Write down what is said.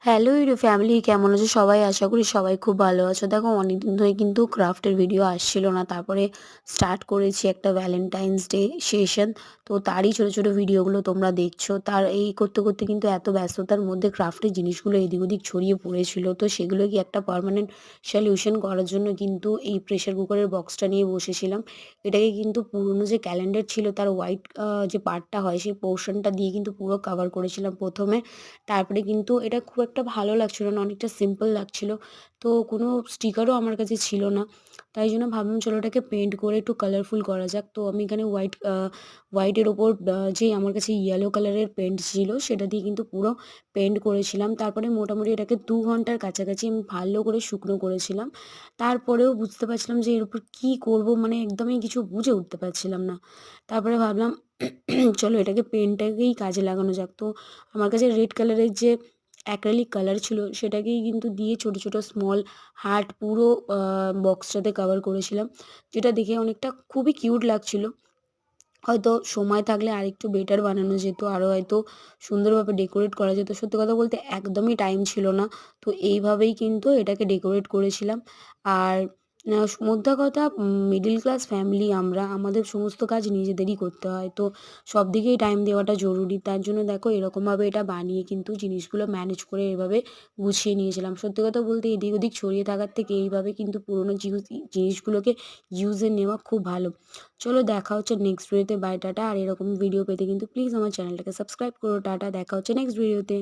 Hello your family, কেমন আছো সবাই? আশা করি সবাই খুব ভালো আছো। দেখো, অনেকদিন ধরে কিন্তু ক্রাফটের ভিডিও আসছিল না। তারপরে স্টার্ট করেছি একটা ভ্যালেন্টাইন্স ডে সেশন। তো তারই ছোট ছোট ভিডিওগুলো তোমরা দেখছো। তার এই করতে করতে কিন্তু এত ব্যস্ততার মধ্যে ক্রাফটের জিনিসগুলো এদিক ওদিক ছড়িয়ে পড়েছিল। তো সেগুলো কি একটা পার্মানেন্ট সলিউশন করার জন্য কিন্তু এই প্রেশার কুকারের বক্সটা নিয়ে বসেছিলাম। এটাকে কিন্তু পুরনো যে ক্যালেন্ডার ছিল তার হোয়াইট যে পার্টটা হয় সেই পোর্শনটা দিয়ে কিন্তু পুরো কভার করেছিলাম প্রথমে। তারপরে কিন্তু এটা খুব একটা ভালো লাগছিল না, অনেকটা সিম্পল লাগছিল। তো কোনো স্টিকারও আমার কাছে ছিল না। তাই জন্য ভাবলাম চলো এটাকে পেইন্ট করে একটু কালারফুল করা যাক। তো আমি এখানে হোয়াইটের ওপর যে আমার কাছে ইয়েলো কালারের পেইন্ট ছিল সেটা দিয়ে কিন্তু পুরো পেইন্ট করেছিলাম। তারপরে মোটামুটি এটাকে ২ ঘন্টার কাছাকাছি আমি ভালো করে শুকনো করেছিলাম। তারপরেও বুঝতে পারছিলাম যে এর উপর কী করব, মানে একদমই কিছু বুঝে উঠতে পারছিলাম না। তারপরে ভাবলাম চলো এটাকে পেনটাকেই কাজে লাগানো যাক। তো আমার কাছে রেড কালারের যে অ্যাক্রিলিক কালার ছিল সেটাকেই কিন্তু দিয়ে ছোট ছোট স্মল হার্ট পুরো বক্সটাতে কভার করেছিলাম, যেটা দেখে অনেকটা খুবই কিউট লাগছিল। হয়তো সময় থাকলে আরেকটু বেটার বানানো যেত, আরও হয়তো সুন্দরভাবে ডেকোরেট করা যেত। সত্যি কথা বলতে একদমই টাইম ছিল না। তো এইভাবেই কিন্তু এটাকে ডেকোরেট করেছিলাম। আর মোদ্দা কথা, মিডল ক্লাস ফ্যামিলি আমরা, আমাদের সমস্ত কাজ নিজেদেরই করতে হয়। তো সব দিকেই টাইম দেওয়াটা জরুরি। তার জন্য দেখো এরকমভাবে এটা বানিয়ে কিন্তু জিনিসগুলো ম্যানেজ করে এভাবে গুছিয়ে নিয়েছিলাম। সত্যি কথা বলতে এদিক ওদিক ছড়িয়ে থাকার থেকে এইভাবে কিন্তু পুরোনো জিনিসগুলোকে ইউজে নেওয়া খুব ভালো। চলো দেখা হচ্ছে নেক্সট ভিডিওতে। By, tata. আর এরকম ভিডিও পেতে কিন্তু প্লিজ আমার চ্যানেলটাকে সাবস্ক্রাইব করো। টাটা, দেখা হচ্ছে নেক্সট ভিডিওতে।